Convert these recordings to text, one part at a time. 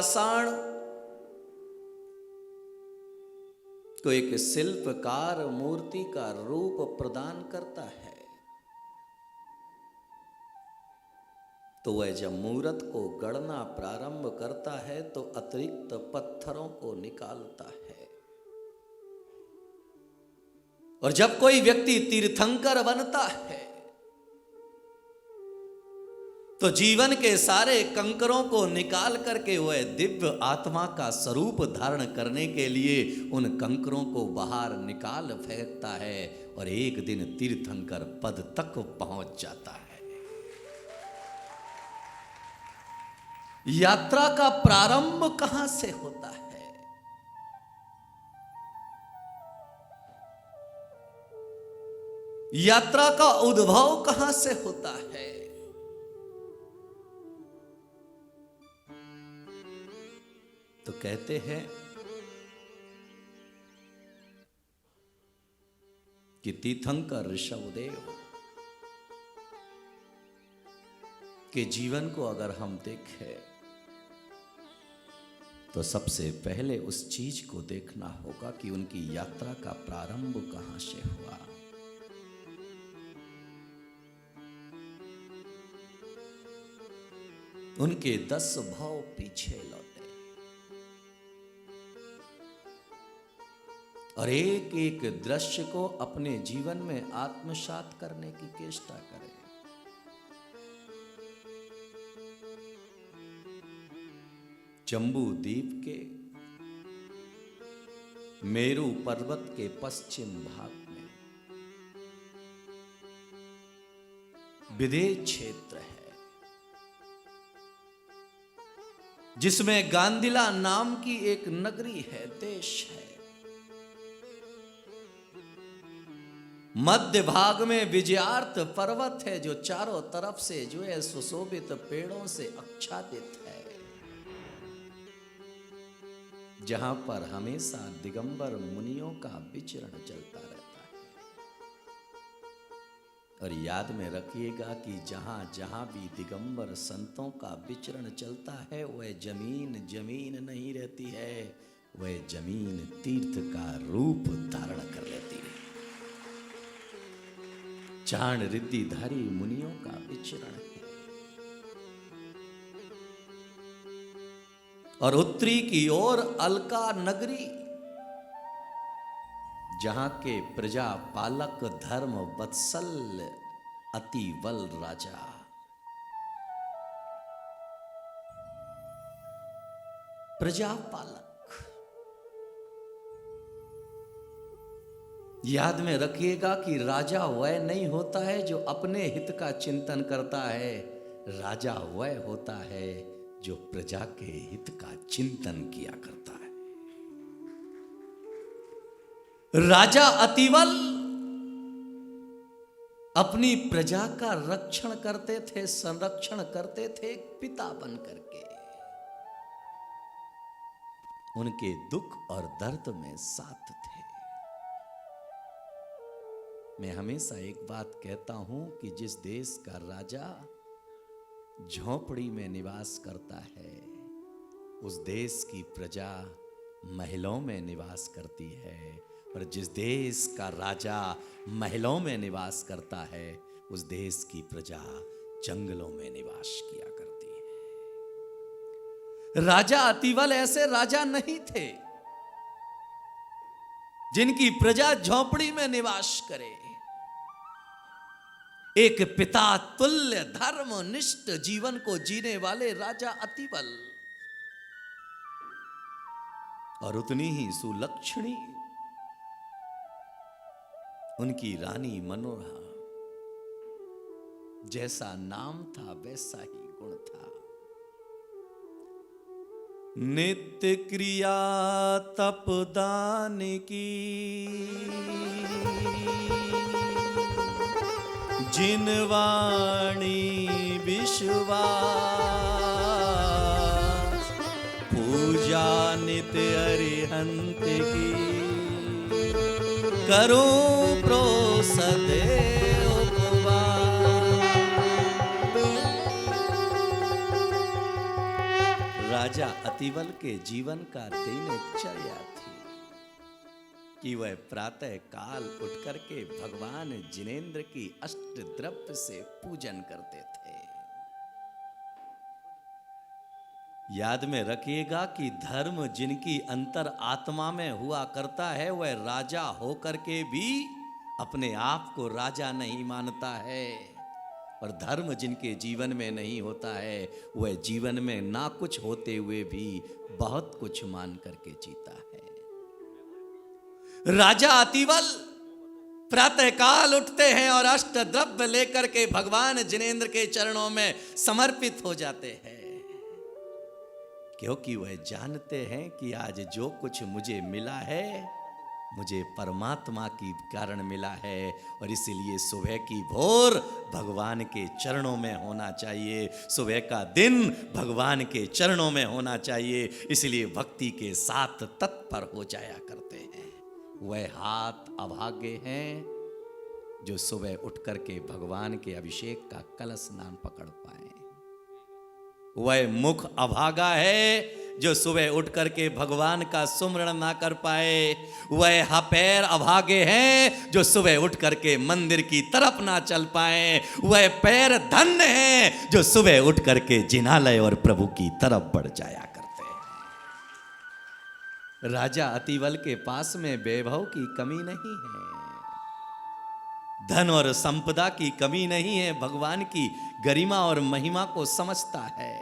पाषाण को एक शिल्पकार मूर्ति का रूप प्रदान करता है, तो वह जब मूर्त को गढ़ना प्रारंभ करता है तो अतिरिक्त पत्थरों को निकालता है। और जब कोई व्यक्ति तीर्थंकर बनता है तो जीवन के सारे कंकरों को निकाल करके वह दिव्य आत्मा का स्वरूप धारण करने के लिए उन कंकरों को बाहर निकाल फेंकता है और एक दिन तीर्थंकर पद तक पहुंच जाता है। यात्रा का प्रारंभ कहां से होता है? यात्रा का उद्भव कहां से होता है? तो कहते हैं कि तीर्थंकर ऋषभदेव के जीवन को अगर हम देखें तो सबसे पहले उस चीज को देखना होगा कि उनकी यात्रा का प्रारंभ कहां से हुआ। उनके 10 भाव पीछे लौटे और एक एक दृश्य को अपने जीवन में आत्मसात करने की चेष्टा करें। जम्बू द्वीप के मेरू पर्वत के पश्चिम भाग में विदेह क्षेत्र है जिसमें गांधीला नाम की एक नगरी है, देश है। मध्य भाग में विजयार्थ पर्वत है जो चारों तरफ से जो है सुशोभित पेड़ों से आच्छादित है, जहां पर हमेशा दिगंबर मुनियों का विचरण चलता रहता है। और याद में रखिएगा कि जहां जहां भी दिगंबर संतों का विचरण चलता है वह जमीन जमीन नहीं रहती है, वह जमीन तीर्थ का रूप धारण कर लेती है। चाण रिद्धिधारी मुनियों का विचरण है। और उत्तरी की ओर अलका नगरी, जहां के प्रजा पालक धर्म वत्सल अतिवल राजा प्रजा पालक। याद में रखिएगा कि राजा वह नहीं होता है जो अपने हित का चिंतन करता है, राजा वह होता है जो प्रजा के हित का चिंतन किया करता है। राजा अतिवल अपनी प्रजा का रक्षण करते थे, संरक्षण करते थे पिता बन करके। उनके दुख और दर्द में साथ थे। मैं हमेशा एक बात कहता हूं कि जिस देश का राजा झोपड़ी में निवास करता है उस देश की प्रजा महलों में निवास करती है, और जिस देश का राजा महलों में निवास करता है उस देश की प्रजा जंगलों में निवास किया करती है। राजा अतिवल ऐसे राजा नहीं थे जिनकी प्रजा झोपड़ी में निवास करे। एक पिता तुल्य धर्मनिष्ठ जीवन को जीने वाले राजा अतिवल और उतनी ही सुलक्षणी उनकी रानी मनोहरा। जैसा नाम था वैसा ही गुण था। नित्य क्रिया तपदान की जिन वाणी विश्वास, पूजा नित्य अरिहंत की करूं प्रोसदे उपवास। राजा अतिवल के जीवन का दिनचर्या थी कि वह प्रातः काल उठ करके भगवान जिनेंद्र की अष्ट द्रव्य से पूजन करते थे। याद में रखिएगा कि धर्म जिनकी अंतर आत्मा में हुआ करता है वह राजा होकर के भी अपने आप को राजा नहीं मानता है, और धर्म जिनके जीवन में नहीं होता है वह जीवन में ना कुछ होते हुए भी बहुत कुछ मान करके जीता है। राजा अतिवल प्रातःकाल उठते हैं और अष्ट द्रव्य लेकर के भगवान जिनेंद्र के चरणों में समर्पित हो जाते हैं, क्योंकि वह जानते हैं कि आज जो कुछ मुझे मिला है मुझे परमात्मा की कारण मिला है, और इसलिए सुबह की भोर भगवान के चरणों में होना चाहिए, सुबह का दिन भगवान के चरणों में होना चाहिए, इसलिए भक्ति के साथ तत्पर हो जाया करते हैं। वह हाथ अभागे हैं जो सुबह उठ करके भगवान के अभिषेक का कलश स्नान पकड़ पाए। वह मुख अभागा है जो सुबह उठ करके भगवान का सुमरण ना कर पाए। वह पैर अभागे हैं जो सुबह उठ करके मंदिर की तरफ ना चल पाए। वह पैर धन्य हैं जो सुबह उठ करके जिनालय और प्रभु की तरफ बढ़ जाया करते हैं। राजा अतिवल के पास में वैभव की कमी नहीं है, धन और संपदा की कमी नहीं है, भगवान की गरिमा और महिमा को समझता है,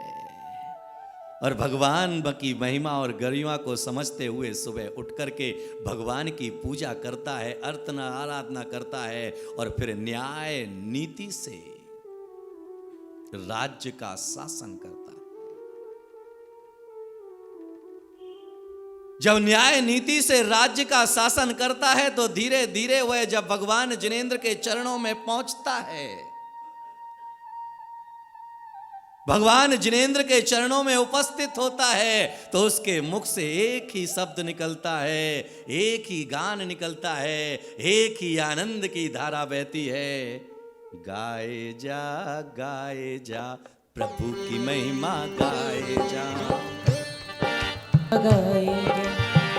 और भगवान की महिमा और गरिमा को समझते हुए सुबह उठ करके भगवान की पूजा करता है, अर्चना आराधना करता है, और फिर न्याय नीति से राज्य का शासन करता है। जब न्याय नीति से राज्य का शासन करता है तो धीरे धीरे वह जब भगवान जिनेंद्र के चरणों में पहुंचता है, भगवान जिनेंद्र के चरणों में उपस्थित होता है, तो उसके मुख से एक ही शब्द निकलता है, एक ही गान निकलता है, एक ही आनंद की धारा बहती है। गाए जा प्रभु की महिमा गाए जा, गाए जा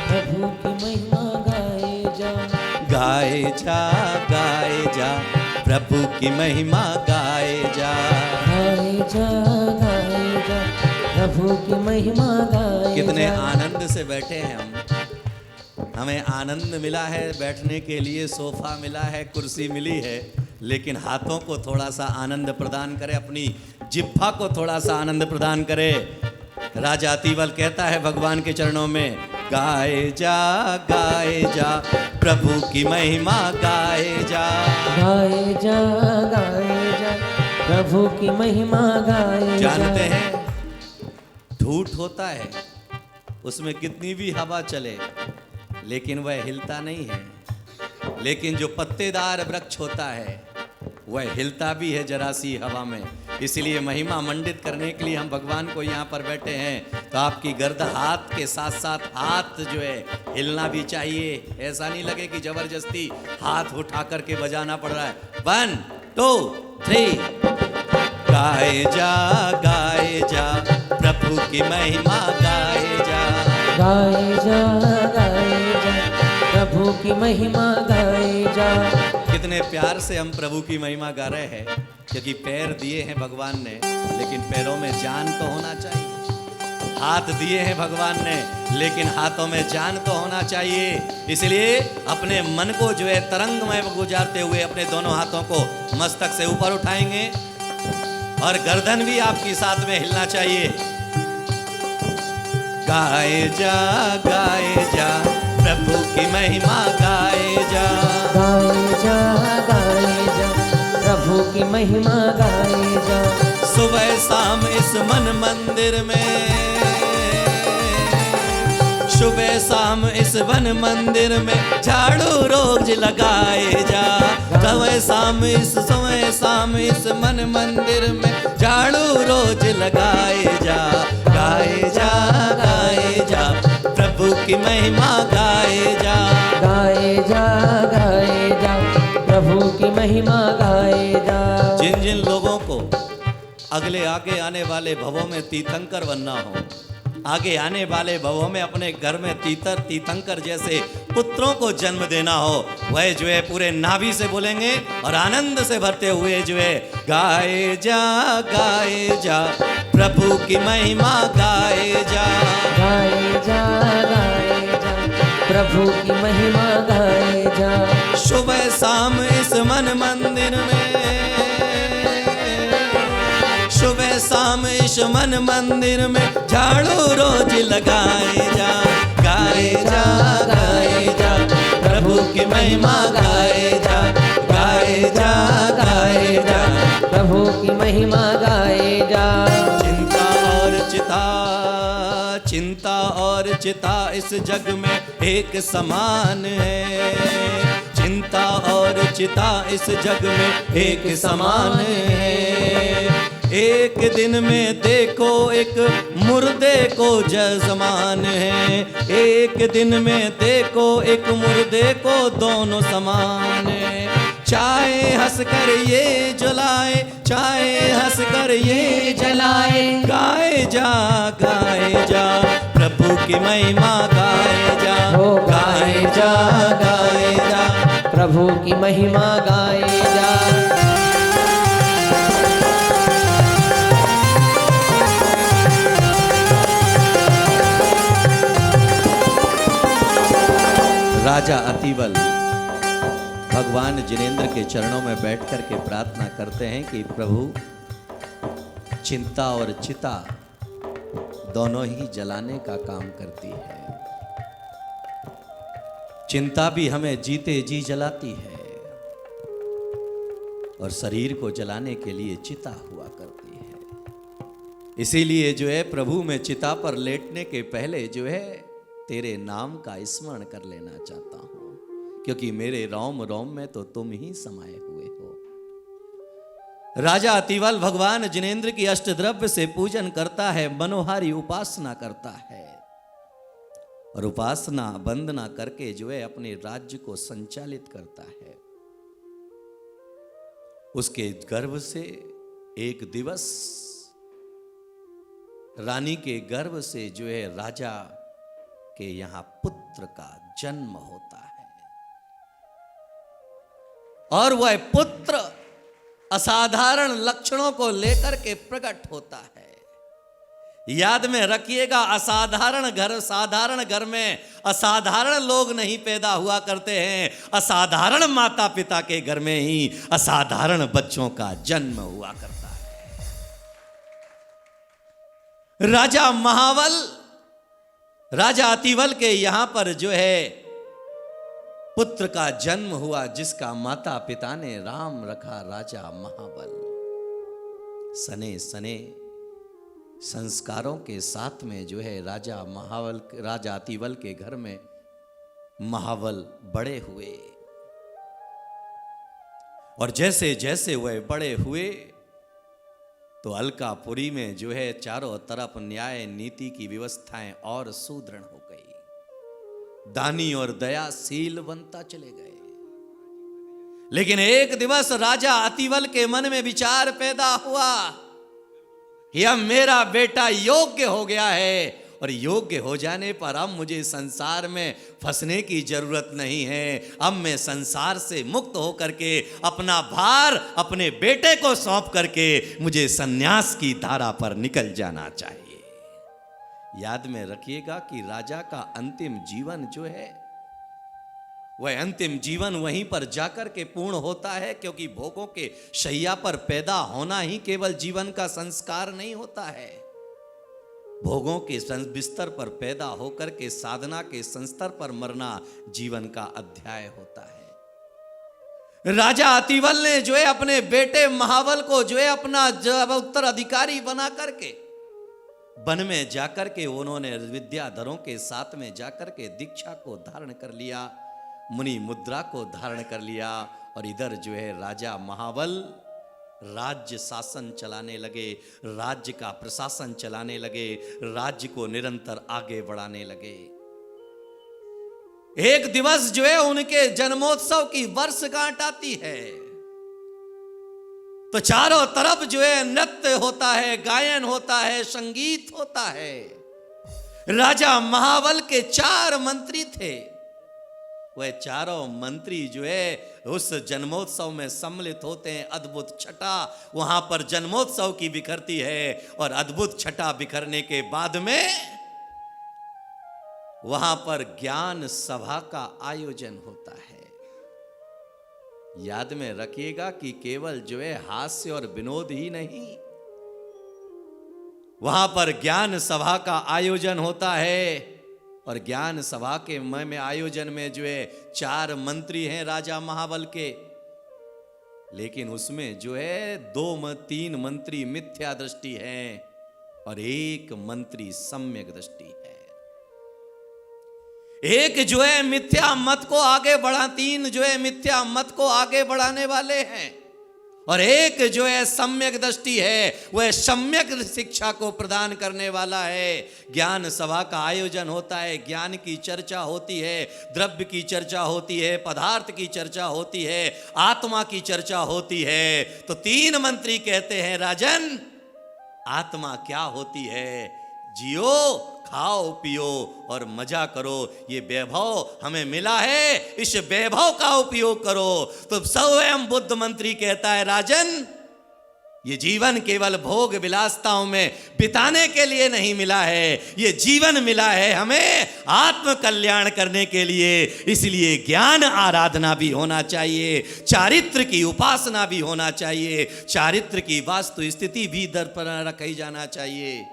प्रभु की महिमा गाए जा, गाए जा प्रभु की महिमा गाए जा, गाए जा प्रभु की महिमा गाए। कितने आनंद से बैठे हैं हम, हमें आनंद मिला है, बैठने के लिए सोफा मिला है, कुर्सी मिली है, लेकिन हाथों को थोड़ा सा आनंद प्रदान करें, अपनी जिह्वा को थोड़ा सा आनंद प्रदान करें। राजा अतिवल कहता है भगवान के चरणों में, गाए जा प्रभु की महिमा गाए जा, गाए जा प्रभु की महिमा गाए जा। जानते हैं ढूंढ होता है, उसमें कितनी भी हवा चले लेकिन वह हिलता नहीं है, लेकिन जो पत्तेदार वृक्ष होता है वह हिलता भी है जरा सी हवा में। इसलिए महिमा मंडित करने के लिए हम भगवान को यहाँ पर बैठे हैं, तो आपकी गर्द हाथ के साथ साथ हाथ जो है हिलना भी चाहिए, ऐसा नहीं लगे कि जबरदस्ती हाथ उठा करके बजाना पड़ रहा है। 1 2 3 गाए जा प्रभु की महिमा गाए जा, गाए जा प्रभु की महिमा गाए जा। कितने प्यार से हम प्रभु की महिमा गा रहे हैं, क्योंकि पैर दिए हैं भगवान ने, लेकिन पैरों में जान तो होना चाहिए। हाथ दिए हैं भगवान ने, लेकिन हाथों में जान तो होना चाहिए। इसलिए अपने मन को जो है तरंगमय गुजारते हुए अपने दोनों हाथों को मस्तक से ऊपर उठाएंगे, और गर्दन भी आपकी साथ में हिलना चाहिए। गाए जा प्रभु की महिमा गाए जा, गाए जा प्रभु की महिमा गाए जा। सुबह शाम इस मन मंदिर में, सुबह शाम इस वन मंदिर में झाड़ू रोज लगाए जा, सुबह शाम इस मन मंदिर में झाड़ू रोज लगाए जा, गाए जा प्रभु की महिमा गाए जा, गाए जा प्रभु की महिमा गाए जा। जिन जिन लोगों को अगले आगे आने वाले भवों में तीर्थंकर बनना हो, आगे आने वाले भवों में अपने घर में तीतर तीतंकर जैसे पुत्रों को जन्म देना हो, वह जो है पूरे नाभि से बोलेंगे और आनंद से भरते हुए जो है गाए जा प्रभु की महिमा गाए जा प्रभु की महिमा गाए जा। सुबह शाम इस मन मंदिर में, सुबह शाम इस मन मंदिर में झाड़ू रोज लगाए जा प्रभु की महिमा गाए जा प्रभु की महिमा गाए जा। चिंता और चिता इस जग में एक समान है, चिंता और चिता इस जग में एक समान है। एक दिन में देखो एक मुर्दे को जजमान है, एक दिन में देखो एक मुर्दे को दोनों समान है। चाहे हंस कर ये जलाए, चाहे हंस कर ये जलाए, गाए जा प्रभु की महिमा गाए जा प्रभु की महिमा गाए जा। राजा अतिवल भगवान जिनेंद्र के चरणों में बैठकर के प्रार्थना करते हैं कि प्रभु चिंता और चिता दोनों ही जलाने का काम करती है। चिंता भी हमें जीते जी जलाती है और शरीर को जलाने के लिए चिता हुआ करती है। इसीलिए जो है प्रभु में चिता पर लेटने के पहले जो है तेरे नाम का स्मरण कर लेना चाहता हूं, क्योंकि मेरे रोम रोम में तो तुम ही समाये हुए हो। राजा अतिवल भगवान जिनेंद्र की अष्टद्रव्य से पूजन करता है, मनोहारी उपासना करता है और उपासना वंदना करके जो है अपने राज्य को संचालित करता है। उसके गर्भ से एक दिवस रानी के गर्भ से जो है राजा के यहां पुत्र का जन्म होता है और वह पुत्र असाधारण लक्षणों को लेकर के प्रकट होता है। याद में रखिएगा, साधारण घर में असाधारण लोग नहीं पैदा हुआ करते हैं, असाधारण माता पिता के घर में ही असाधारण बच्चों का जन्म हुआ करता है। राजा अतिवल के यहां पर जो है पुत्र का जन्म हुआ, जिसका माता पिता ने राम रखा राजा महाबल। सने सने संस्कारों के साथ में जो है राजा अतिवल के घर में महाबल बड़े हुए और जैसे जैसे वह बड़े हुए तो अलकापुरी में जो है चारों तरफ न्याय नीति की व्यवस्थाएं और सुदृढ़ हो गई, दानी और दयाशील बनता चले गए। लेकिन एक दिवस राजा अतिवल के मन में विचार पैदा हुआ, यह मेरा बेटा योग्य हो गया है और योग्य हो जाने पर अब मुझे संसार में फंसने की जरूरत नहीं है। अब मैं संसार से मुक्त होकर के अपना भार अपने बेटे को सौंप करके मुझे सन्यास की धारा पर निकल जाना चाहिए। याद में रखिएगा कि राजा का अंतिम जीवन जो है वह अंतिम जीवन वहीं पर जाकर के पूर्ण होता है, क्योंकि भोगों के शैया पर पैदा होना ही केवल जीवन का संस्कार नहीं होता है। भोगों के बिस्तर पर पैदा होकर के साधना के संस्तर पर मरना जीवन का अध्याय होता है। राजा अतिवल ने जो है अपने बेटे महाबल को जो है अपना उत्तराधिकारी बना करके वन में जाकर के उन्होंने विद्याधरों के साथ में जाकर के दीक्षा को धारण कर लिया, मुनि मुद्रा को धारण कर लिया और इधर जो है राजा महाबल राज्य शासन चलाने लगे, राज्य का प्रशासन चलाने लगे, राज्य को निरंतर आगे बढ़ाने लगे। एक दिवस जो है उनके जन्मोत्सव की वर्षगांठ आती है तो चारों तरफ जो है नृत्य होता है, गायन होता है, संगीत होता है। राजा महाबल के 4 मंत्री थे। वह चारों मंत्री जो है उस जन्मोत्सव में सम्मिलित होते हैं। अद्भुत छटा वहां पर जन्मोत्सव की बिखरती है और अद्भुत छटा बिखरने के बाद में वहां पर ज्ञान सभा का आयोजन होता है। याद में रखिएगा कि केवल जो है हास्य और विनोद ही नहीं, वहां पर ज्ञान सभा का आयोजन होता है। और ज्ञान सभा के में आयोजन में जो है 4 मंत्री हैं राजा महाबल के, लेकिन उसमें जो है 3 मंत्री मिथ्या दृष्टि हैं और 1 मंत्री सम्यक दृष्टि है। एक जो है मिथ्या मत को आगे बढ़ा, 3 जो है मिथ्या मत को आगे बढ़ाने वाले हैं और एक जो है सम्यक दृष्टि है, वह सम्यक शिक्षा को प्रदान करने वाला है। ज्ञान सभा का आयोजन होता है, ज्ञान की चर्चा होती है, द्रव्य की चर्चा होती है, पदार्थ की चर्चा होती है, आत्मा की चर्चा होती है। तो 3 मंत्री कहते हैं राजन, आत्मा क्या होती है? जियो, खाओ पियो और मजा करो। ये वैभव हमें मिला है, इस वैभव का उपयोग करो। तो स्वयं बुद्ध मंत्री कहता है राजन, ये जीवन केवल भोग विलासताओं में बिताने के लिए नहीं मिला है, ये जीवन मिला है हमें आत्म कल्याण करने के लिए। इसलिए ज्ञान आराधना भी होना चाहिए, चारित्र की उपासना भी होना चाहिए, चारित्र की वास्तु स्थिति भी दर पर रखी जाना चाहिए।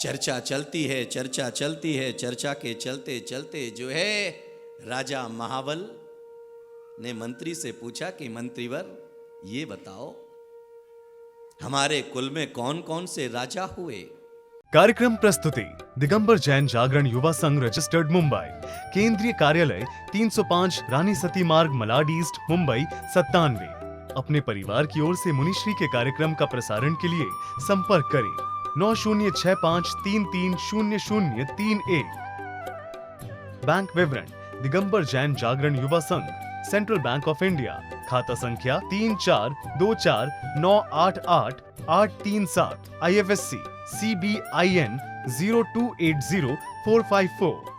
चर्चा चलती है, चर्चा चलती है, चर्चा के चलते चलते जो है राजा महाबल ने मंत्री से पूछा कि मंत्रीवर ये बताओ, हमारे कुल में कौन कौन से राजा हुए? कार्यक्रम प्रस्तुति दिगंबर जैन जागरण युवा संघ रजिस्टर्ड मुंबई, केंद्रीय कार्यालय 305 रानी सती मार्ग मलाड ईस्ट मुंबई 97। अपने परिवार की ओर से मुनिश्री के कार्यक्रम का प्रसारण के लिए संपर्क करें 9065330031। बैंक विवरण दिगंबर जैन जागरण युवा संघ, सेंट्रल बैंक ऑफ इंडिया, खाता संख्या 3424988837, IFSC CBIN 0280454।